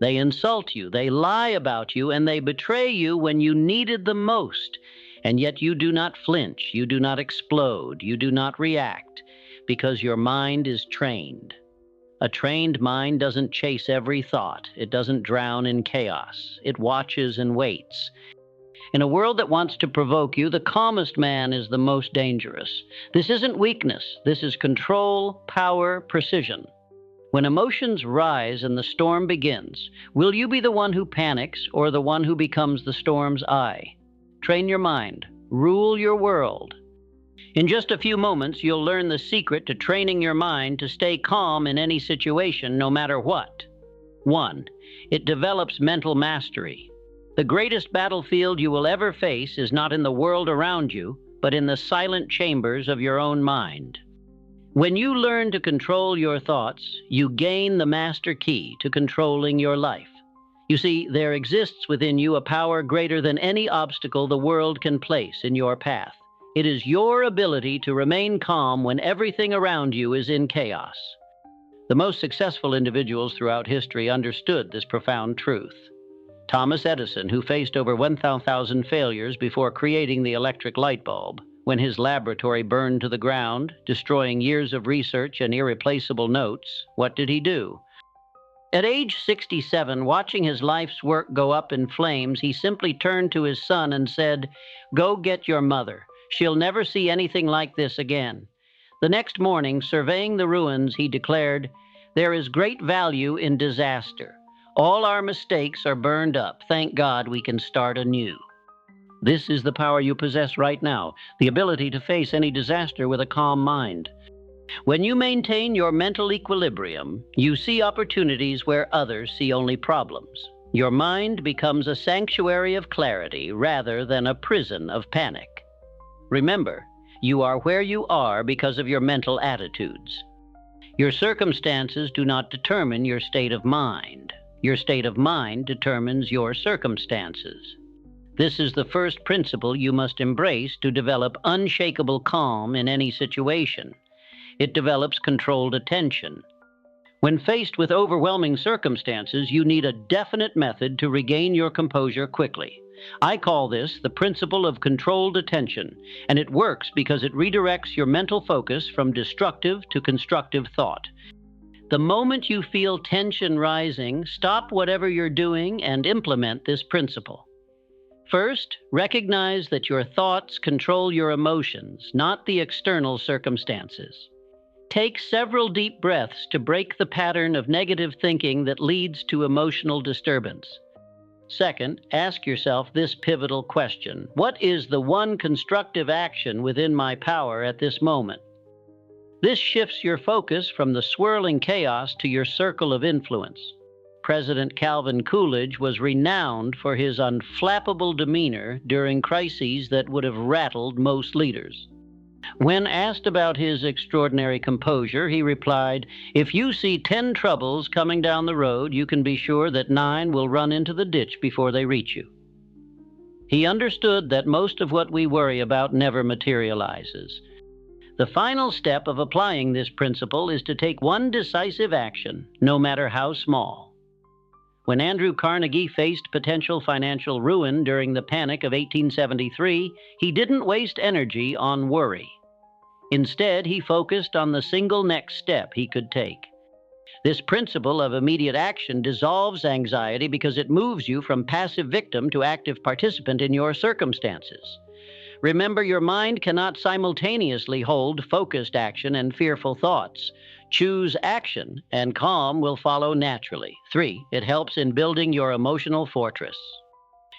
They insult you, they lie about you, and they betray you when you needed them most. And yet you do not flinch, you do not explode, you do not react, because your mind is trained. A trained mind doesn't chase every thought. It doesn't drown in chaos. It watches and waits. In a world that wants to provoke you, the calmest man is the most dangerous. This isn't weakness. This is control, power, precision. When emotions rise and the storm begins, will you be the one who panics or the one who becomes the storm's eye? Train your mind. Rule your world. In just a few moments, you'll learn the secret to training your mind to stay calm in any situation, no matter what. 1. It develops mental mastery. The greatest battlefield you will ever face is not in the world around you, but in the silent chambers of your own mind. When you learn to control your thoughts, you gain the master key to controlling your life. You see, there exists within you a power greater than any obstacle the world can place in your path. It is your ability to remain calm when everything around you is in chaos. The most successful individuals throughout history understood this profound truth. Thomas Edison, who faced over 1,000 failures before creating the electric light bulb, when his laboratory burned to the ground, destroying years of research and irreplaceable notes, what did he do? At age 67, watching his life's work go up in flames, he simply turned to his son and said, "Go get your mother. She'll never see anything like this again." The next morning, surveying the ruins, he declared, "There is great value in disaster. All our mistakes are burned up. Thank God we can start anew." This is the power you possess right now, the ability to face any disaster with a calm mind. When you maintain your mental equilibrium, you see opportunities where others see only problems. Your mind becomes a sanctuary of clarity rather than a prison of panic. Remember, you are where you are because of your mental attitudes. Your circumstances do not determine your state of mind. Your state of mind determines your circumstances. This is the first principle you must embrace to develop unshakable calm in any situation. It develops controlled attention. When faced with overwhelming circumstances, you need a definite method to regain your composure quickly. I call this the principle of controlled attention, and it works because it redirects your mental focus from destructive to constructive thought. The moment you feel tension rising, stop whatever you're doing and implement this principle. First, recognize that your thoughts control your emotions, not the external circumstances. Take several deep breaths to break the pattern of negative thinking that leads to emotional disturbance. Second, ask yourself this pivotal question: what is the one constructive action within my power at this moment? This shifts your focus from the swirling chaos to your circle of influence. President Calvin Coolidge was renowned for his unflappable demeanor during crises that would have rattled most leaders. When asked about his extraordinary composure, he replied, "If you see 10 troubles coming down the road, you can be sure that 9 will run into the ditch before they reach you." He understood that most of what we worry about never materializes. The final step of applying this principle is to take one decisive action, no matter how small. When Andrew Carnegie faced potential financial ruin during the panic of 1873, he didn't waste energy on worry. Instead, he focused on the single next step he could take. This principle of immediate action dissolves anxiety because it moves you from passive victim to active participant in your circumstances. Remember, your mind cannot simultaneously hold focused action and fearful thoughts. Choose action, and calm will follow naturally. 3, it helps in building your emotional fortress.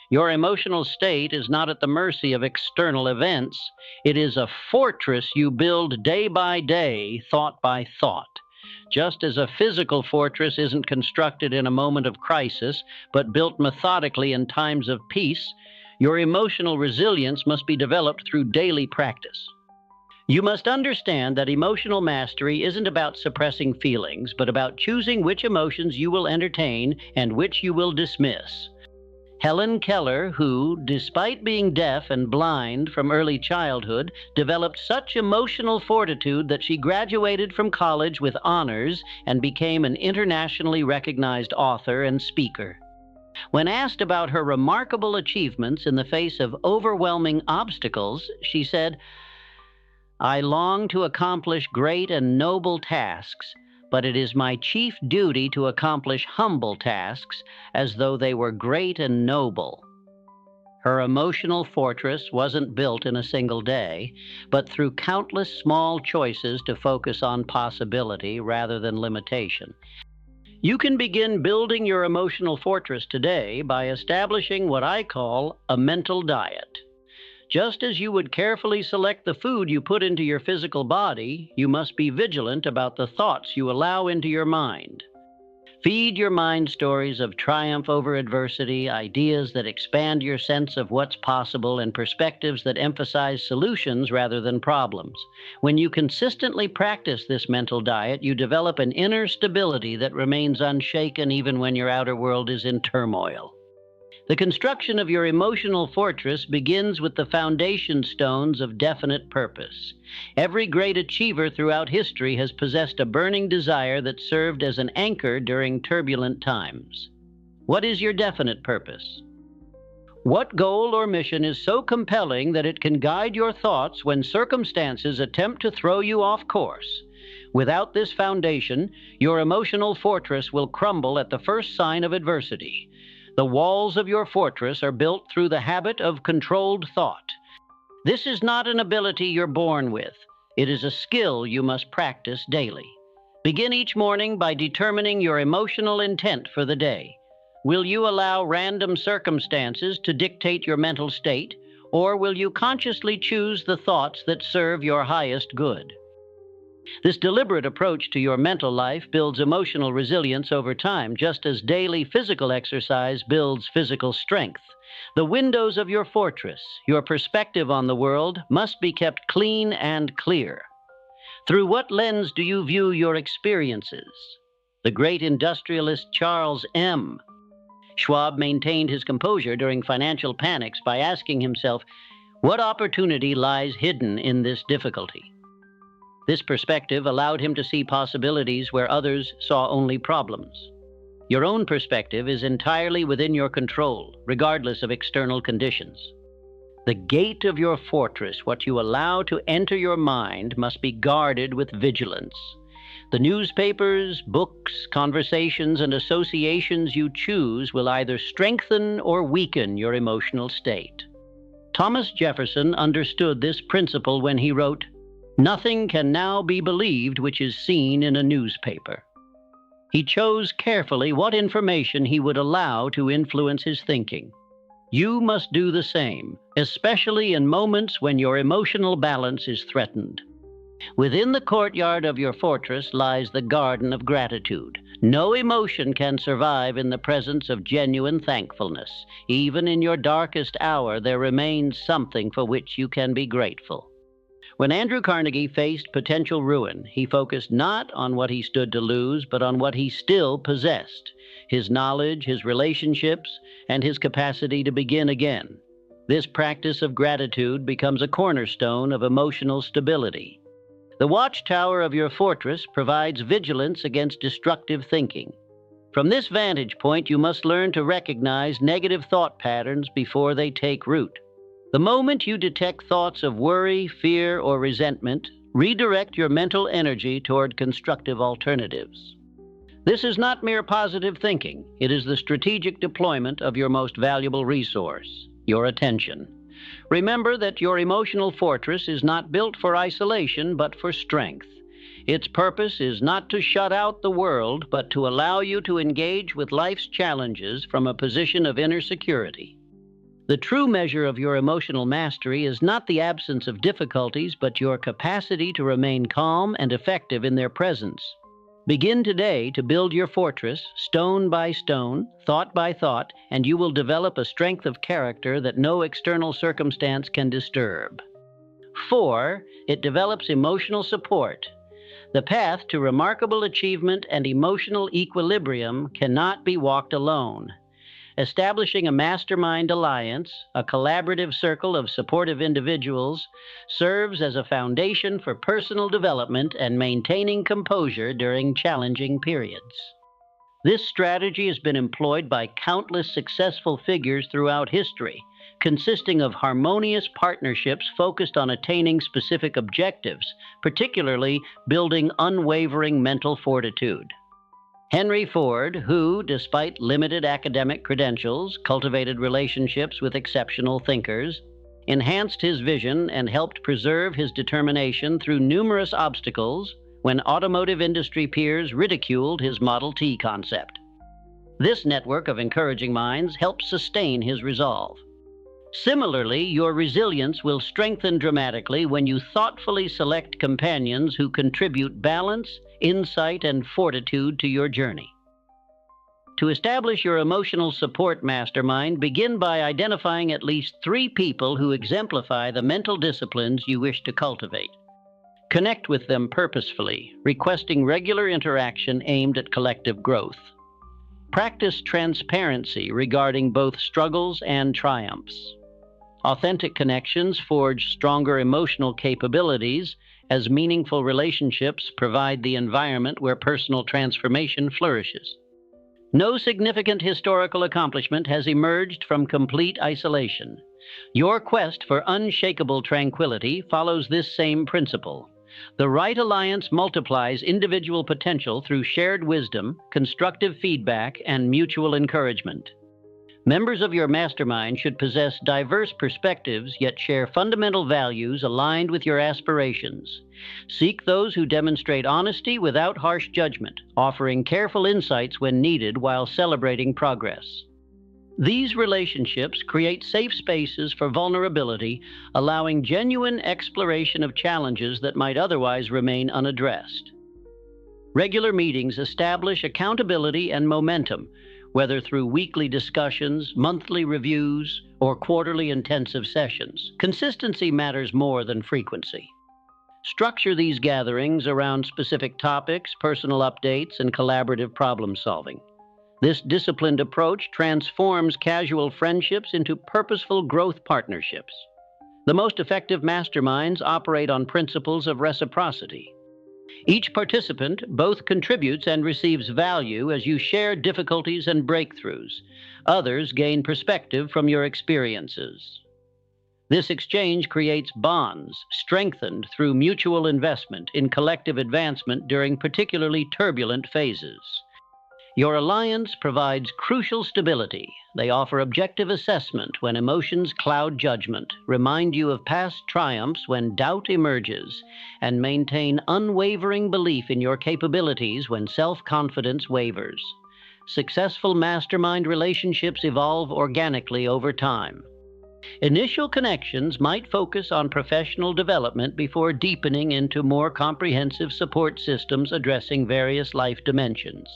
Your emotional state is not at the mercy of external events. It is a fortress you build day by day, thought by thought. Just as a physical fortress isn't constructed in a moment of crisis, but built methodically in times of peace, your emotional resilience must be developed through daily practice. You must understand that emotional mastery isn't about suppressing feelings, but about choosing which emotions you will entertain and which you will dismiss. Helen Keller, who, despite being deaf and blind from early childhood, developed such emotional fortitude that she graduated from college with honors and became an internationally recognized author and speaker. When asked about her remarkable achievements in the face of overwhelming obstacles, she said, "I long to accomplish great and noble tasks, but it is my chief duty to accomplish humble tasks as though they were great and noble." Her emotional fortress wasn't built in a single day, but through countless small choices to focus on possibility rather than limitation. You can begin building your emotional fortress today by establishing what I call a mental diet. Just as you would carefully select the food you put into your physical body, you must be vigilant about the thoughts you allow into your mind. Feed your mind stories of triumph over adversity, ideas that expand your sense of what's possible, and perspectives that emphasize solutions rather than problems. When you consistently practice this mental diet, you develop an inner stability that remains unshaken even when your outer world is in turmoil. The construction of your emotional fortress begins with the foundation stones of definite purpose. Every great achiever throughout history has possessed a burning desire that served as an anchor during turbulent times. What is your definite purpose? What goal or mission is so compelling that it can guide your thoughts when circumstances attempt to throw you off course? Without this foundation, your emotional fortress will crumble at the first sign of adversity. The walls of your fortress are built through the habit of controlled thought. This is not an ability you're born with. It is a skill you must practice daily. Begin each morning by determining your emotional intent for the day. Will you allow random circumstances to dictate your mental state, or will you consciously choose the thoughts that serve your highest good? This deliberate approach to your mental life builds emotional resilience over time, just as daily physical exercise builds physical strength. The windows of your fortress, your perspective on the world, must be kept clean and clear. Through what lens do you view your experiences? The great industrialist Charles M. Schwab maintained his composure during financial panics by asking himself, what opportunity lies hidden in this difficulty? This perspective allowed him to see possibilities where others saw only problems. Your own perspective is entirely within your control, regardless of external conditions. The gate of your fortress, what you allow to enter your mind, must be guarded with vigilance. The newspapers, books, conversations, and associations you choose will either strengthen or weaken your emotional state. Thomas Jefferson understood this principle when he wrote, "Nothing can now be believed which is seen in a newspaper." He chose carefully what information he would allow to influence his thinking. You must do the same, especially in moments when your emotional balance is threatened. Within the courtyard of your fortress lies the garden of gratitude. No emotion can survive in the presence of genuine thankfulness. Even in your darkest hour, there remains something for which you can be grateful. When Andrew Carnegie faced potential ruin, he focused not on what he stood to lose, but on what he still possessed: his knowledge, his relationships, and his capacity to begin again. This practice of gratitude becomes a cornerstone of emotional stability. The watchtower of your fortress provides vigilance against destructive thinking. From this vantage point, you must learn to recognize negative thought patterns before they take root. The moment you detect thoughts of worry, fear, or resentment, redirect your mental energy toward constructive alternatives. This is not mere positive thinking. It is the strategic deployment of your most valuable resource, your attention. Remember that your emotional fortress is not built for isolation, but for strength. Its purpose is not to shut out the world, but to allow you to engage with life's challenges from a position of inner security. The true measure of your emotional mastery is not the absence of difficulties, but your capacity to remain calm and effective in their presence. Begin today to build your fortress, stone by stone, thought by thought, and you will develop a strength of character that no external circumstance can disturb. 4, it develops emotional support. The path to remarkable achievement and emotional equilibrium cannot be walked alone. Establishing a mastermind alliance, a collaborative circle of supportive individuals, serves as a foundation for personal development and maintaining composure during challenging periods. This strategy has been employed by countless successful figures throughout history, consisting of harmonious partnerships focused on attaining specific objectives, particularly building unwavering mental fortitude. Henry Ford, who, despite limited academic credentials, cultivated relationships with exceptional thinkers, enhanced his vision and helped preserve his determination through numerous obstacles when automotive industry peers ridiculed his Model T concept. This network of encouraging minds helped sustain his resolve. Similarly, your resilience will strengthen dramatically when you thoughtfully select companions who contribute balance, insight, and fortitude to your journey. To establish your emotional support mastermind, begin by identifying at least 3 people who exemplify the mental disciplines you wish to cultivate. Connect with them purposefully, requesting regular interaction aimed at collective growth. Practice transparency regarding both struggles and triumphs. Authentic connections forge stronger emotional capabilities, as meaningful relationships provide the environment where personal transformation flourishes. No significant historical accomplishment has emerged from complete isolation. Your quest for unshakable tranquility follows this same principle. The right alliance multiplies individual potential through shared wisdom, constructive feedback, and mutual encouragement. Members of your mastermind should possess diverse perspectives, yet share fundamental values aligned with your aspirations. Seek those who demonstrate honesty without harsh judgment, offering careful insights when needed while celebrating progress. These relationships create safe spaces for vulnerability, allowing genuine exploration of challenges that might otherwise remain unaddressed. Regular meetings establish accountability and momentum, whether through weekly discussions, monthly reviews, or quarterly intensive sessions. Consistency matters more than frequency. Structure these gatherings around specific topics, personal updates, and collaborative problem solving. This disciplined approach transforms casual friendships into purposeful growth partnerships. The most effective masterminds operate on principles of reciprocity. Each participant both contributes and receives value as you share difficulties and breakthroughs. Others gain perspective from your experiences. This exchange creates bonds, strengthened through mutual investment in collective advancement during particularly turbulent phases. Your alliance provides crucial stability. They offer objective assessment when emotions cloud judgment, remind you of past triumphs when doubt emerges, and maintain unwavering belief in your capabilities when self-confidence wavers. Successful mastermind relationships evolve organically over time. Initial connections might focus on professional development before deepening into more comprehensive support systems addressing various life dimensions.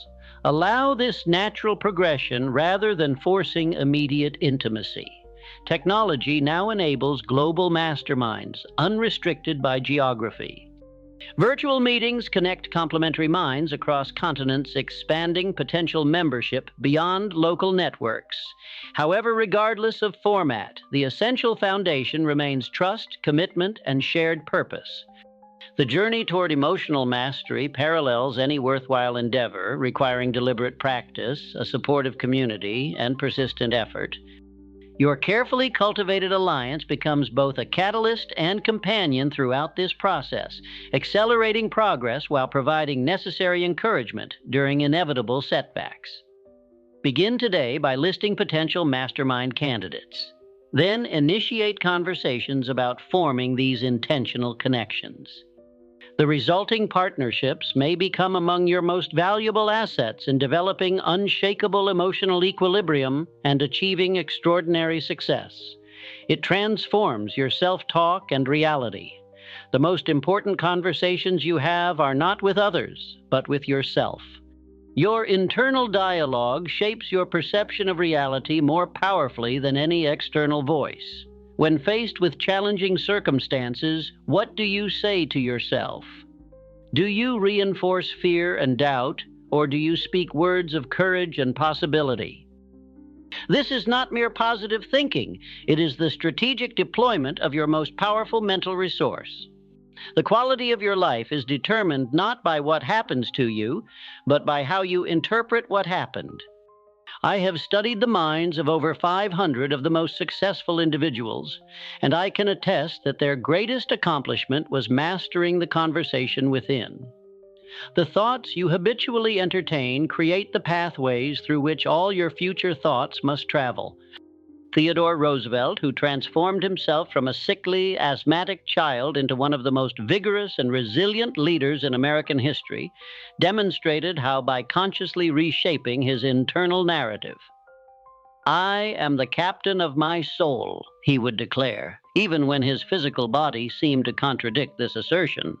Allow this natural progression rather than forcing immediate intimacy. Technology now enables global masterminds, unrestricted by geography. Virtual meetings connect complementary minds across continents, expanding potential membership beyond local networks. However, regardless of format, the essential foundation remains trust, commitment, and shared purpose. The journey toward emotional mastery parallels any worthwhile endeavor, requiring deliberate practice, a supportive community, and persistent effort. Your carefully cultivated alliance becomes both a catalyst and companion throughout this process, accelerating progress while providing necessary encouragement during inevitable setbacks. Begin today by listing potential mastermind candidates. Then initiate conversations about forming these intentional connections. The resulting partnerships may become among your most valuable assets in developing unshakable emotional equilibrium and achieving extraordinary success. It transforms your self-talk and reality. The most important conversations you have are not with others, but with yourself. Your internal dialogue shapes your perception of reality more powerfully than any external voice. When faced with challenging circumstances, what do you say to yourself? Do you reinforce fear and doubt, or do you speak words of courage and possibility? This is not mere positive thinking. It is the strategic deployment of your most powerful mental resource. The quality of your life is determined not by what happens to you, but by how you interpret what happened. I have studied the minds of over 500 of the most successful individuals, and I can attest that their greatest accomplishment was mastering the conversation within. The thoughts you habitually entertain create the pathways through which all your future thoughts must travel. Theodore Roosevelt, who transformed himself from a sickly, asthmatic child into one of the most vigorous and resilient leaders in American history, demonstrated how by consciously reshaping his internal narrative. "I am the captain of my soul," he would declare, even when his physical body seemed to contradict this assertion.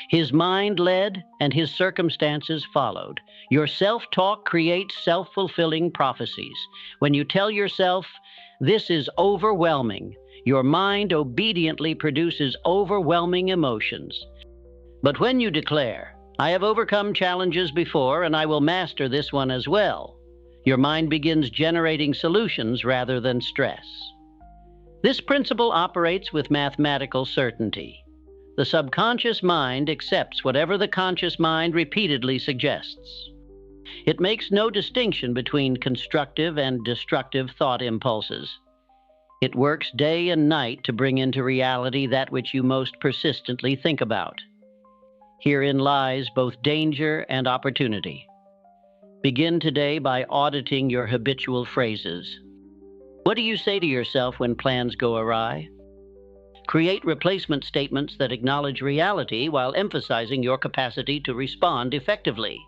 His mind led, and his circumstances followed. Your self-talk creates self-fulfilling prophecies. When you tell yourself, "This is overwhelming," your mind obediently produces overwhelming emotions. But when you declare, "I have overcome challenges before, and I will master this one as well," your mind begins generating solutions rather than stress. This principle operates with mathematical certainty. The subconscious mind accepts whatever the conscious mind repeatedly suggests. It makes no distinction between constructive and destructive thought impulses. It works day and night to bring into reality that which you most persistently think about. Herein lies both danger and opportunity. Begin today by auditing your habitual phrases. What do you say to yourself when plans go awry? Create replacement statements that acknowledge reality while emphasizing your capacity to respond effectively.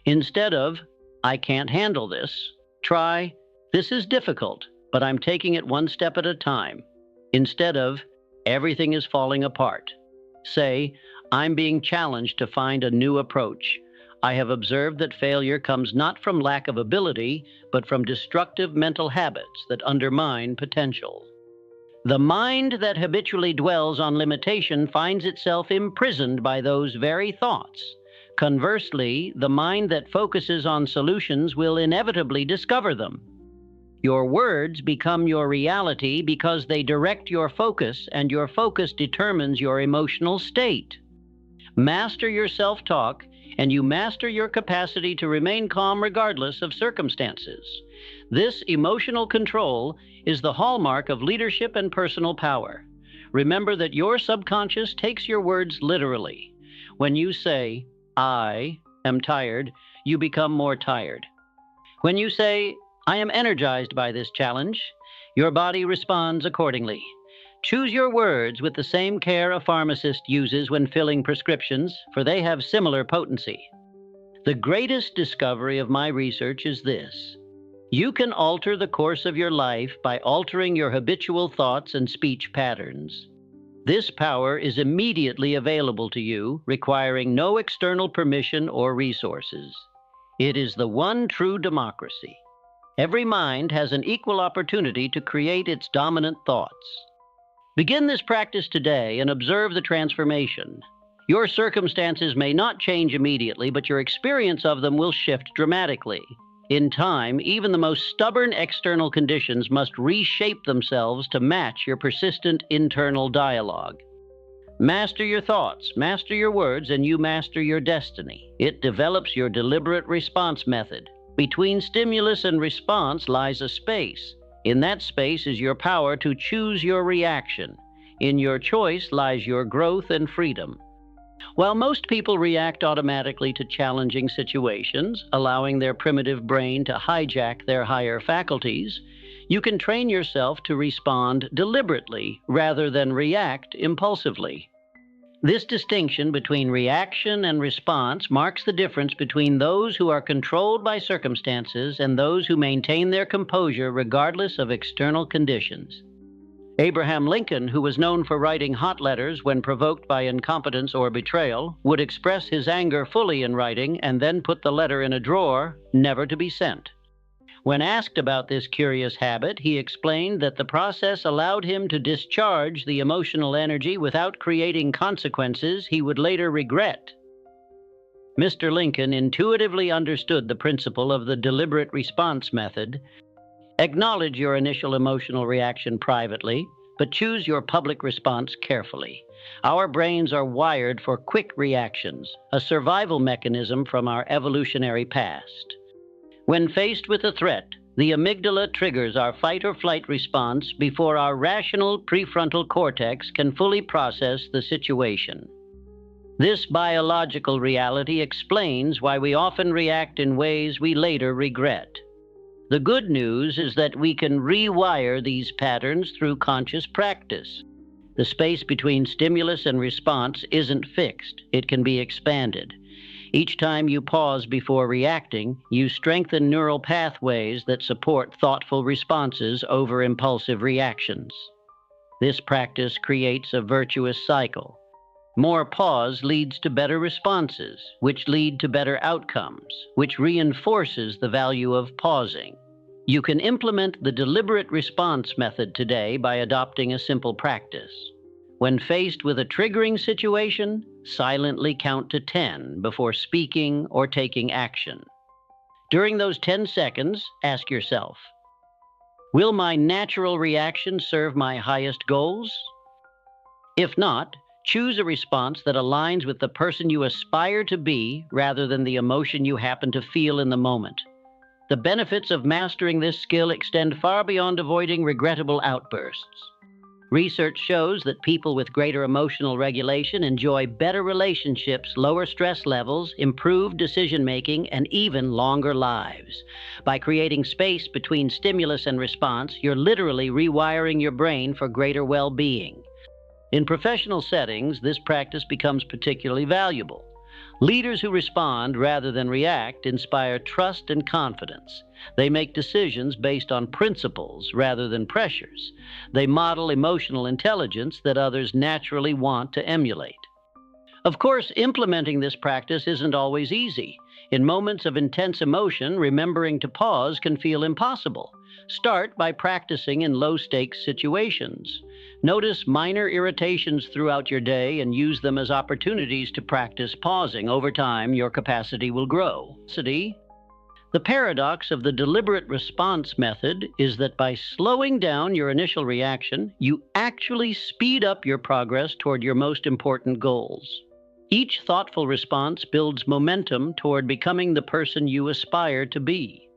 Instead of, "I can't handle this," try, "This is difficult, but I'm taking it one step at a time." Instead of, "Everything is falling apart," say, "I'm being challenged to find a new approach. I have observed that failure comes not from lack of ability, but from destructive mental habits that undermine potential." The mind that habitually dwells on limitation finds itself imprisoned by those very thoughts. Conversely, the mind that focuses on solutions will inevitably discover them. Your words become your reality because they direct your focus, and your focus determines your emotional state. Master your self-talk, and you master your capacity to remain calm regardless of circumstances. This emotional control is the hallmark of leadership and personal power. Remember that your subconscious takes your words literally. When you say, "I am tired," you become more tired. When you say, "I am energized by this challenge," your body responds accordingly. Choose your words with the same care a pharmacist uses when filling prescriptions, for they have similar potency. The greatest discovery of my research is this: you can alter the course of your life by altering your habitual thoughts and speech patterns. This power is immediately available to you, requiring no external permission or resources. It is the one true democracy. Every mind has an equal opportunity to create its dominant thoughts. Begin this practice today and observe the transformation. Your circumstances may not change immediately, but your experience of them will shift dramatically. In time, even the most stubborn external conditions must reshape themselves to match your persistent internal dialogue. Master your thoughts, master your words, and you master your destiny. It develops your deliberate response method. Between stimulus and response lies a space. In that space is your power to choose your reaction. In your choice lies your growth and freedom. While most people react automatically to challenging situations, allowing their primitive brain to hijack their higher faculties, you can train yourself to respond deliberately rather than react impulsively. This distinction between reaction and response marks the difference between those who are controlled by circumstances and those who maintain their composure regardless of external conditions. Abraham Lincoln, who was known for writing hot letters when provoked by incompetence or betrayal, would express his anger fully in writing and then put the letter in a drawer, never to be sent. When asked about this curious habit, he explained that the process allowed him to discharge the emotional energy without creating consequences he would later regret. Mr. Lincoln intuitively understood the principle of the deliberate response method. Acknowledge your initial emotional reaction privately, but choose your public response carefully. Our brains are wired for quick reactions, a survival mechanism from our evolutionary past. When faced with a threat, the amygdala triggers our fight or flight response before our rational prefrontal cortex can fully process the situation. This biological reality explains why we often react in ways we later regret. The good news is that we can rewire these patterns through conscious practice. The space between stimulus and response isn't fixed, it can be expanded. Each time you pause before reacting, you strengthen neural pathways that support thoughtful responses over impulsive reactions. This practice creates a virtuous cycle. More pause leads to better responses, which lead to better outcomes, which reinforces the value of pausing. You can implement the deliberate response method today by adopting a simple practice. When faced with a triggering situation, silently count to 10 before speaking or taking action. During those 10 seconds, ask yourself, will my natural reaction serve my highest goals? If not, choose a response that aligns with the person you aspire to be rather than the emotion you happen to feel in the moment. The benefits of mastering this skill extend far beyond avoiding regrettable outbursts. Research shows that people with greater emotional regulation enjoy better relationships, lower stress levels, improved decision-making, and even longer lives. By creating space between stimulus and response, you're literally rewiring your brain for greater well-being. In professional settings, this practice becomes particularly valuable. Leaders who respond rather than react inspire trust and confidence. They make decisions based on principles rather than pressures. They model emotional intelligence that others naturally want to emulate. Of course, implementing this practice isn't always easy. In moments of intense emotion, remembering to pause can feel impossible. Start by practicing in low-stakes situations. Notice minor irritations throughout your day and use them as opportunities to practice pausing. Over time, your capacity will grow. The paradox of the deliberate response method is that by slowing down your initial reaction, you actually speed up your progress toward your most important goals. Each thoughtful response builds momentum toward becoming the person you aspire to be.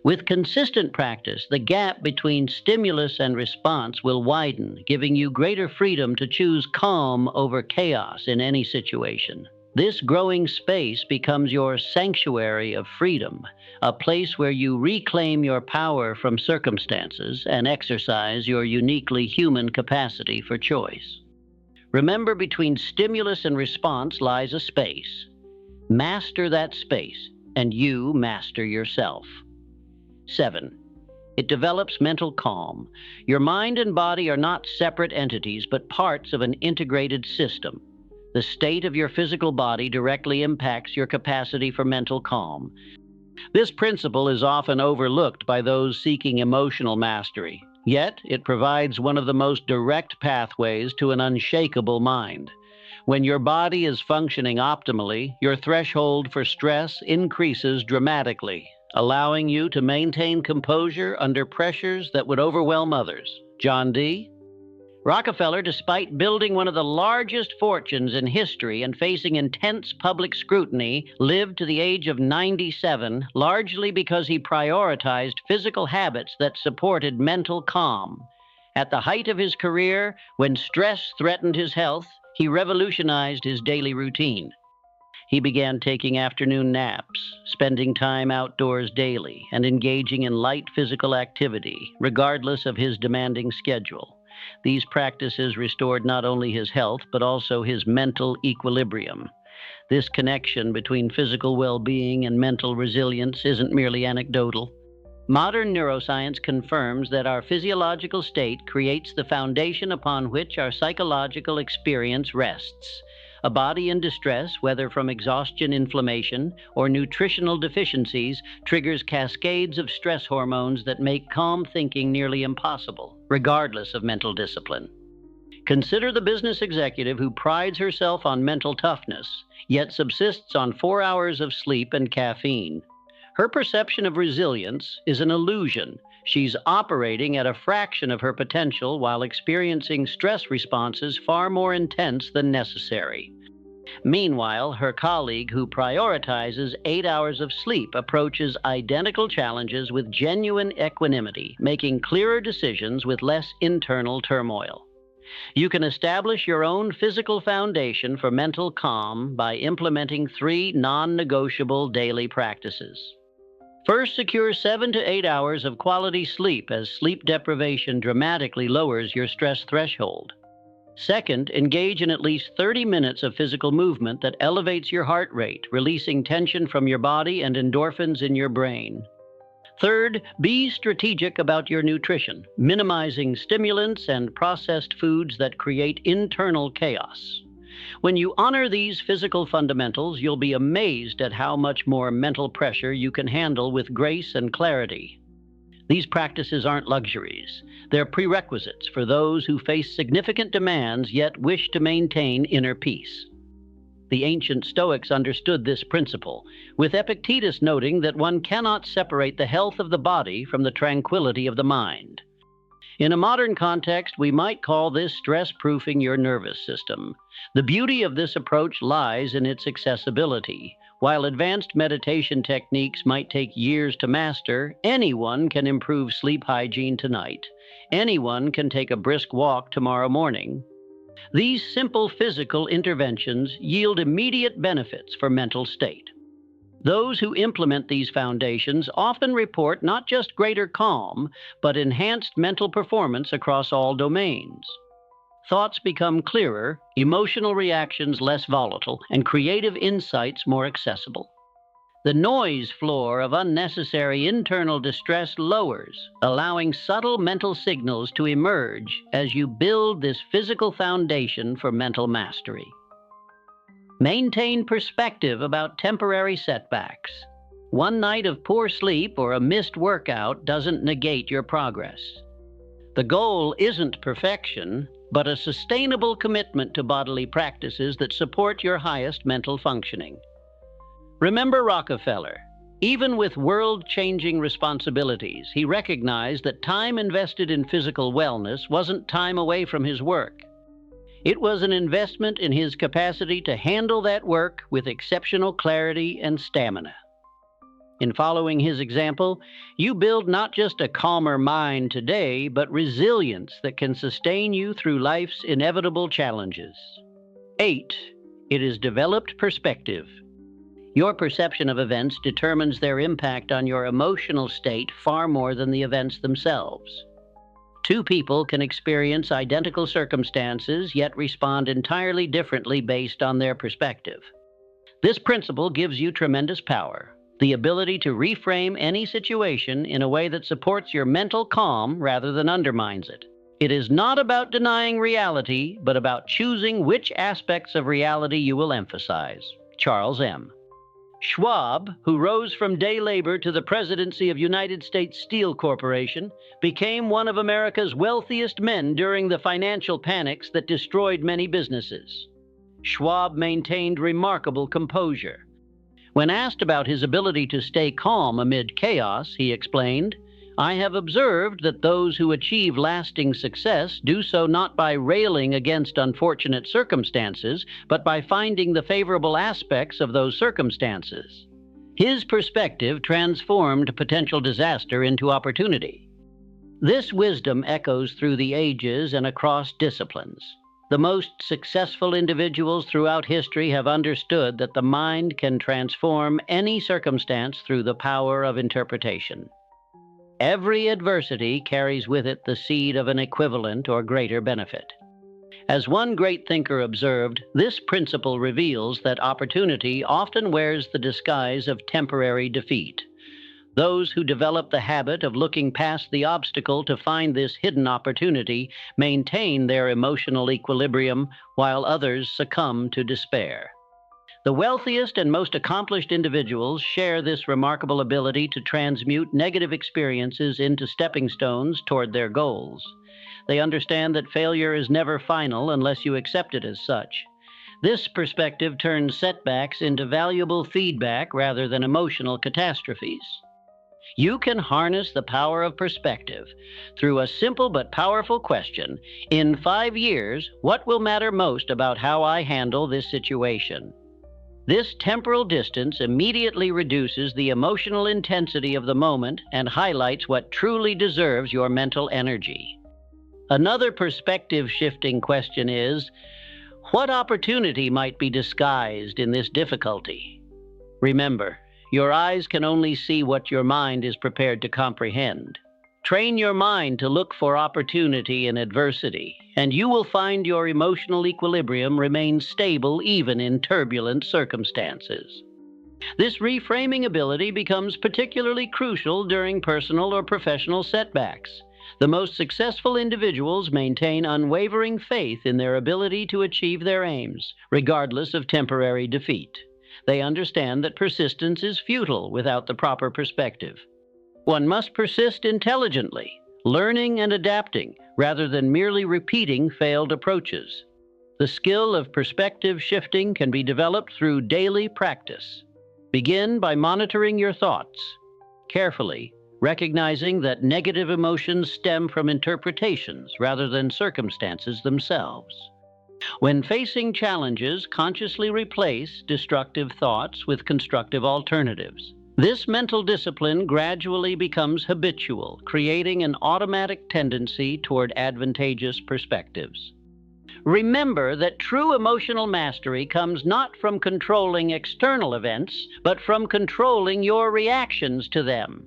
With consistent practice, the gap between stimulus and response will widen, giving you greater freedom to choose calm over chaos in any situation. This growing space becomes your sanctuary of freedom, a place where you reclaim your power from circumstances and exercise your uniquely human capacity for choice. Remember, between stimulus and response lies a space. Master that space, and you master yourself. 7. It develops mental calm. Your mind and body are not separate entities, but parts of an integrated system. The state of your physical body directly impacts your capacity for mental calm. This principle is often overlooked by those seeking emotional mastery, yet it provides one of the most direct pathways to an unshakable mind. When your body is functioning optimally, your threshold for stress increases dramatically, allowing you to maintain composure under pressures that would overwhelm others. John D. Rockefeller, despite building one of the largest fortunes in history and facing intense public scrutiny, lived to the age of 97, largely because he prioritized physical habits that supported mental calm. At the height of his career, when stress threatened his health, he revolutionized his daily routine. He began taking afternoon naps, spending time outdoors daily, and engaging in light physical activity, regardless of his demanding schedule. These practices restored not only his health, but also his mental equilibrium. This connection between physical well-being and mental resilience isn't merely anecdotal. Modern neuroscience confirms that our physiological state creates the foundation upon which our psychological experience rests. A body in distress, whether from exhaustion, inflammation, or nutritional deficiencies, triggers cascades of stress hormones that make calm thinking nearly impossible, regardless of mental discipline. Consider the business executive who prides herself on mental toughness, yet subsists on 4 hours of sleep and caffeine. Her perception of resilience is an illusion. She's operating at a fraction of her potential while experiencing stress responses far more intense than necessary. Meanwhile, her colleague who prioritizes 8 hours of sleep approaches identical challenges with genuine equanimity, making clearer decisions with less internal turmoil. You can establish your own physical foundation for mental calm by implementing 3 non-negotiable daily practices. First, secure 7 to 8 hours of quality sleep, as sleep deprivation dramatically lowers your stress threshold. Second, engage in at least 30 minutes of physical movement that elevates your heart rate, releasing tension from your body and endorphins in your brain. Third, be strategic about your nutrition, minimizing stimulants and processed foods that create internal chaos. When you honor these physical fundamentals, you'll be amazed at how much more mental pressure you can handle with grace and clarity. These practices aren't luxuries. They're prerequisites for those who face significant demands yet wish to maintain inner peace. The ancient Stoics understood this principle, with Epictetus noting that one cannot separate the health of the body from the tranquility of the mind. In a modern context, we might call this stress-proofing your nervous system. The beauty of this approach lies in its accessibility. While advanced meditation techniques might take years to master, anyone can improve sleep hygiene tonight. Anyone can take a brisk walk tomorrow morning. These simple physical interventions yield immediate benefits for mental state. Those who implement these foundations often report not just greater calm, but enhanced mental performance across all domains. Thoughts become clearer, emotional reactions less volatile, and creative insights more accessible. The noise floor of unnecessary internal distress lowers, allowing subtle mental signals to emerge as you build this physical foundation for mental mastery. Maintain perspective about temporary setbacks. One night of poor sleep or a missed workout doesn't negate your progress. The goal isn't perfection, but a sustainable commitment to bodily practices that support your highest mental functioning. Remember Rockefeller. Even with world-changing responsibilities, he recognized that time invested in physical wellness wasn't time away from his work. It was an investment in his capacity to handle that work with exceptional clarity and stamina. In following his example, you build not just a calmer mind today, but resilience that can sustain you through life's inevitable challenges. 8. It is developed perspective. Your perception of events determines their impact on your emotional state far more than the events themselves. Two people can experience identical circumstances, yet respond entirely differently based on their perspective. This principle gives you tremendous power. The ability to reframe any situation in a way that supports your mental calm rather than undermines it. It is not about denying reality, but about choosing which aspects of reality you will emphasize. Charles M. Schwab, who rose from day labor to the presidency of United States Steel Corporation, became one of America's wealthiest men during the financial panics that destroyed many businesses. Schwab maintained remarkable composure. When asked about his ability to stay calm amid chaos, he explained, "I have observed that those who achieve lasting success do so not by railing against unfortunate circumstances, but by finding the favorable aspects of those circumstances." His perspective transformed potential disaster into opportunity. This wisdom echoes through the ages and across disciplines. The most successful individuals throughout history have understood that the mind can transform any circumstance through the power of interpretation. Every adversity carries with it the seed of an equivalent or greater benefit. As one great thinker observed, this principle reveals that opportunity often wears the disguise of temporary defeat. Those who develop the habit of looking past the obstacle to find this hidden opportunity maintain their emotional equilibrium, while others succumb to despair. The wealthiest and most accomplished individuals share this remarkable ability to transmute negative experiences into stepping stones toward their goals. They understand that failure is never final unless you accept it as such. This perspective turns setbacks into valuable feedback rather than emotional catastrophes. You can harness the power of perspective through a simple but powerful question. In 5 years, what will matter most about how I handle this situation? This temporal distance immediately reduces the emotional intensity of the moment and highlights what truly deserves your mental energy. Another perspective-shifting question is, what opportunity might be disguised in this difficulty? Remember, your eyes can only see what your mind is prepared to comprehend. Train your mind to look for opportunity in adversity, and you will find your emotional equilibrium remains stable even in turbulent circumstances. This reframing ability becomes particularly crucial during personal or professional setbacks. The most successful individuals maintain unwavering faith in their ability to achieve their aims, regardless of temporary defeat. They understand that persistence is futile without the proper perspective. One must persist intelligently, learning and adapting, rather than merely repeating failed approaches. The skill of perspective shifting can be developed through daily practice. Begin by monitoring your thoughts carefully, recognizing that negative emotions stem from interpretations rather than circumstances themselves. When facing challenges, consciously replace destructive thoughts with constructive alternatives. This mental discipline gradually becomes habitual, creating an automatic tendency toward advantageous perspectives. Remember that true emotional mastery comes not from controlling external events, but from controlling your reactions to them.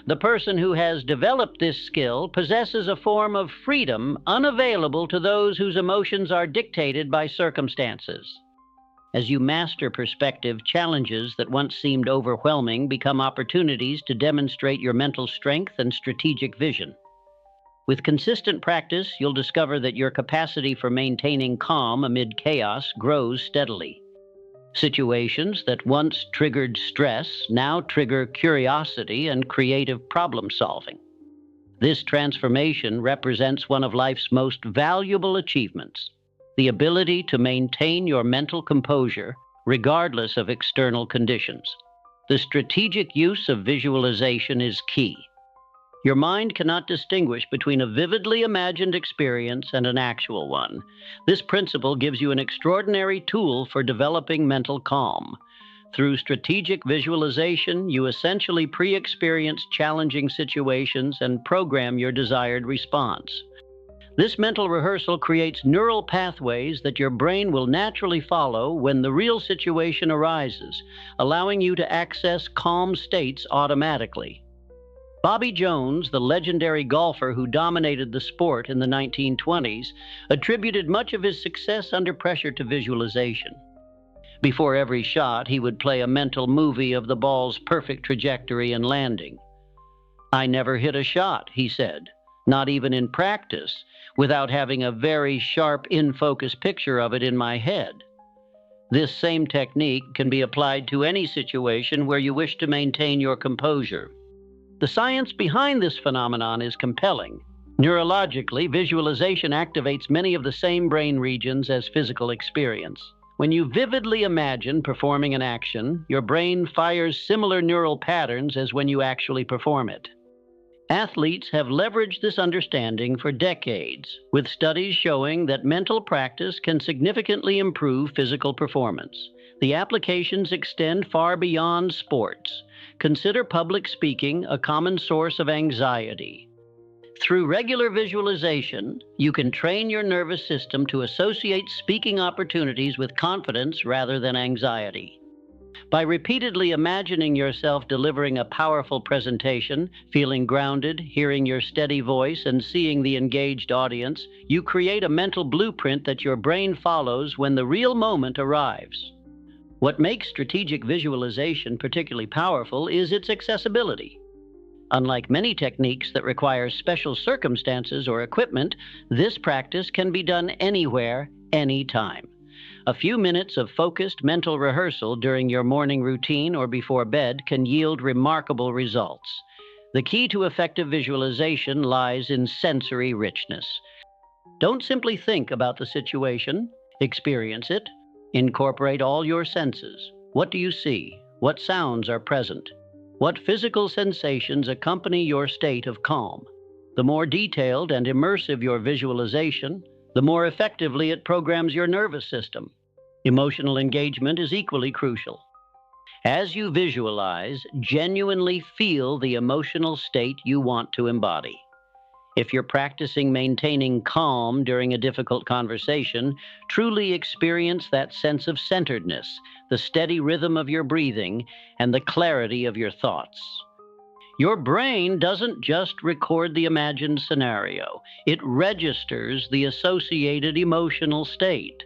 The person who has developed this skill possesses a form of freedom unavailable to those whose emotions are dictated by circumstances. As you master perspective, challenges that once seemed overwhelming become opportunities to demonstrate your mental strength and strategic vision. With consistent practice, you'll discover that your capacity for maintaining calm amid chaos grows steadily. Situations that once triggered stress now trigger curiosity and creative problem solving. This transformation represents one of life's most valuable achievements, the ability to maintain your mental composure regardless of external conditions. The strategic use of visualization is key. Your mind cannot distinguish between a vividly imagined experience and an actual one. This principle gives you an extraordinary tool for developing mental calm. Through strategic visualization, you essentially pre-experience challenging situations and program your desired response. This mental rehearsal creates neural pathways that your brain will naturally follow when the real situation arises, allowing you to access calm states automatically. Bobby Jones, the legendary golfer who dominated the sport in the 1920s, attributed much of his success under pressure to visualization. Before every shot, he would play a mental movie of the ball's perfect trajectory and landing. "I never hit a shot," he said, "not even in practice, without having a very sharp in-focus picture of it in my head." This same technique can be applied to any situation where you wish to maintain your composure. The science behind this phenomenon is compelling. Neurologically, visualization activates many of the same brain regions as physical experience. When you vividly imagine performing an action, your brain fires similar neural patterns as when you actually perform it. Athletes have leveraged this understanding for decades, with studies showing that mental practice can significantly improve physical performance. The applications extend far beyond sports. Consider public speaking a common source of anxiety. Through regular visualization, you can train your nervous system to associate speaking opportunities with confidence rather than anxiety. By repeatedly imagining yourself delivering a powerful presentation, feeling grounded, hearing your steady voice, and seeing the engaged audience, you create a mental blueprint that your brain follows when the real moment arrives. What makes strategic visualization particularly powerful is its accessibility. Unlike many techniques that require special circumstances or equipment, this practice can be done anywhere, anytime. A few minutes of focused mental rehearsal during your morning routine or before bed can yield remarkable results. The key to effective visualization lies in sensory richness. Don't simply think about the situation, experience it. Incorporate all your senses. What do you see? What sounds are present? What physical sensations accompany your state of calm? The more detailed and immersive your visualization, the more effectively it programs your nervous system. Emotional engagement is equally crucial. As you visualize, genuinely feel the emotional state you want to embody. If you're practicing maintaining calm during a difficult conversation, truly experience that sense of centeredness, the steady rhythm of your breathing, and the clarity of your thoughts. Your brain doesn't just record the imagined scenario, it registers the associated emotional state.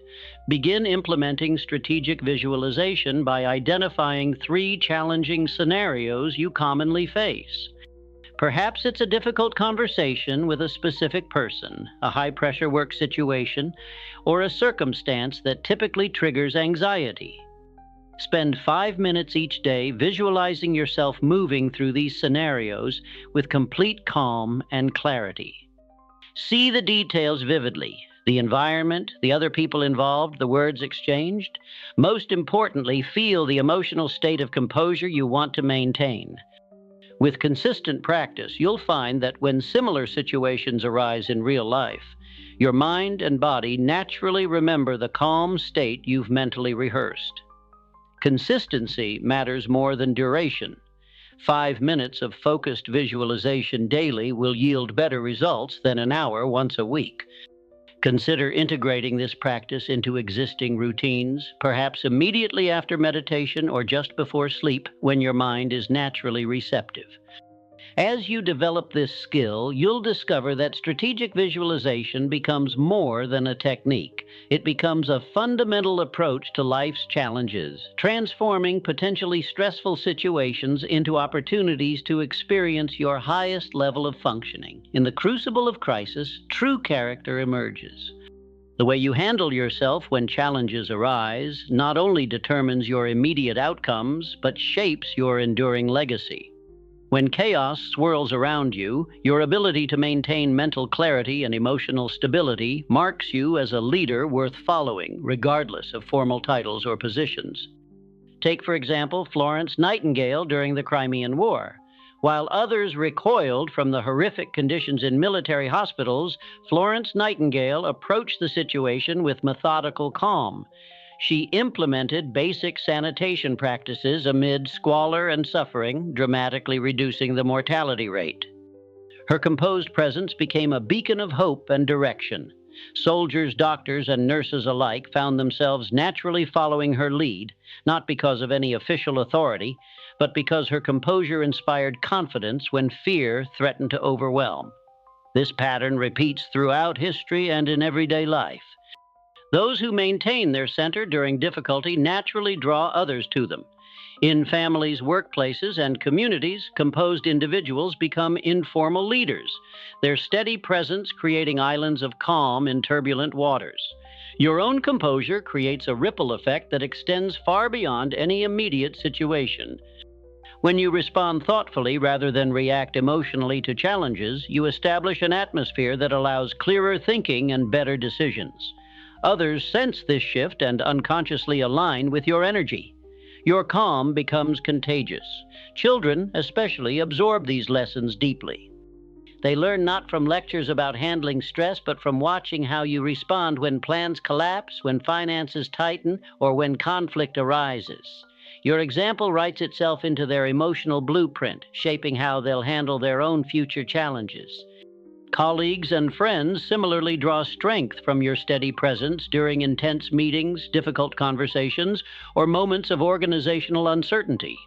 Begin implementing strategic visualization by identifying 3 challenging scenarios you commonly face. Perhaps it's a difficult conversation with a specific person, a high-pressure work situation, or a circumstance that typically triggers anxiety. Spend 5 minutes each day visualizing yourself moving through these scenarios with complete calm and clarity. See the details vividly, the environment, the other people involved, the words exchanged. Most importantly, feel the emotional state of composure you want to maintain. With consistent practice, you'll find that when similar situations arise in real life, your mind and body naturally remember the calm state you've mentally rehearsed. Consistency matters more than duration. 5 minutes of focused visualization daily will yield better results than an hour once a week. Consider integrating this practice into existing routines, perhaps immediately after meditation or just before sleep when your mind is naturally receptive. As you develop this skill, you'll discover that strategic visualization becomes more than a technique. It becomes a fundamental approach to life's challenges, transforming potentially stressful situations into opportunities to experience your highest level of functioning. In the crucible of crisis, true character emerges. The way you handle yourself when challenges arise not only determines your immediate outcomes, but shapes your enduring legacy. When chaos swirls around you, your ability to maintain mental clarity and emotional stability marks you as a leader worth following, regardless of formal titles or positions. Take, for example, Florence Nightingale during the Crimean War. While others recoiled from the horrific conditions in military hospitals, Florence Nightingale approached the situation with methodical calm. She implemented basic sanitation practices amid squalor and suffering, dramatically reducing the mortality rate. Her composed presence became a beacon of hope and direction. Soldiers, doctors, and nurses alike found themselves naturally following her lead, not because of any official authority, but because her composure inspired confidence when fear threatened to overwhelm. This pattern repeats throughout history and in everyday life. Those who maintain their center during difficulty naturally draw others to them. In families, workplaces, and communities, composed individuals become informal leaders, their steady presence creating islands of calm in turbulent waters. Your own composure creates a ripple effect that extends far beyond any immediate situation. When you respond thoughtfully rather than react emotionally to challenges, you establish an atmosphere that allows clearer thinking and better decisions. Others sense this shift and unconsciously align with your energy. Your calm becomes contagious. Children, especially, absorb these lessons deeply. They learn not from lectures about handling stress, but from watching how you respond when plans collapse, when finances tighten, or when conflict arises. Your example writes itself into their emotional blueprint, shaping how they'll handle their own future challenges. Colleagues and friends similarly draw strength from your steady presence during intense meetings, difficult conversations, or moments of organizational uncertainty.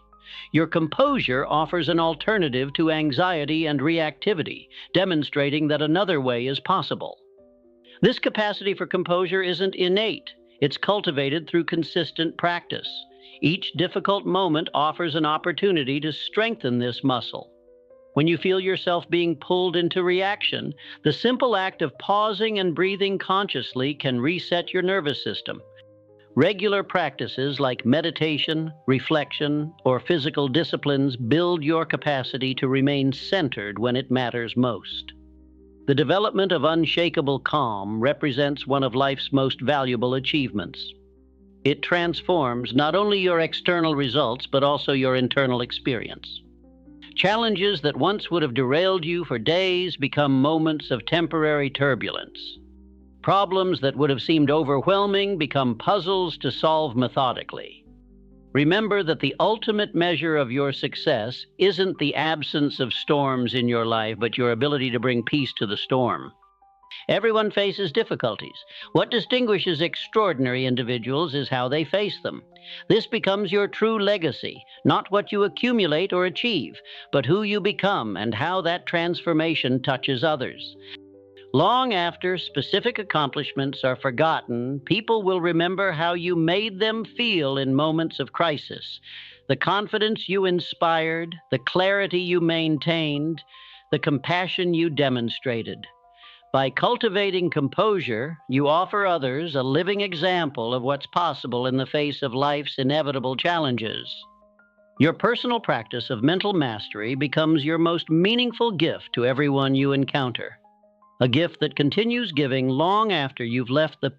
Your composure offers an alternative to anxiety and reactivity, demonstrating that another way is possible. This capacity for composure isn't innate. It's cultivated through consistent practice. Each difficult moment offers an opportunity to strengthen this muscle. When you feel yourself being pulled into reaction, the simple act of pausing and breathing consciously can reset your nervous system. Regular practices like meditation, reflection, or physical disciplines build your capacity to remain centered when it matters most. The development of unshakable calm represents one of life's most valuable achievements. It transforms not only your external results, but also your internal experience. Challenges that once would have derailed you for days become moments of temporary turbulence. Problems that would have seemed overwhelming become puzzles to solve methodically. Remember that the ultimate measure of your success isn't the absence of storms in your life, but your ability to bring peace to the storm. Everyone faces difficulties. What distinguishes extraordinary individuals is how they face them. This becomes your true legacy, not what you accumulate or achieve, but who you become and how that transformation touches others. Long after specific accomplishments are forgotten, people will remember how you made them feel in moments of crisis, the confidence you inspired, the clarity you maintained, the compassion you demonstrated. By cultivating composure, you offer others a living example of what's possible in the face of life's inevitable challenges. Your personal practice of mental mastery becomes your most meaningful gift to everyone you encounter. A gift that continues giving long after you've left the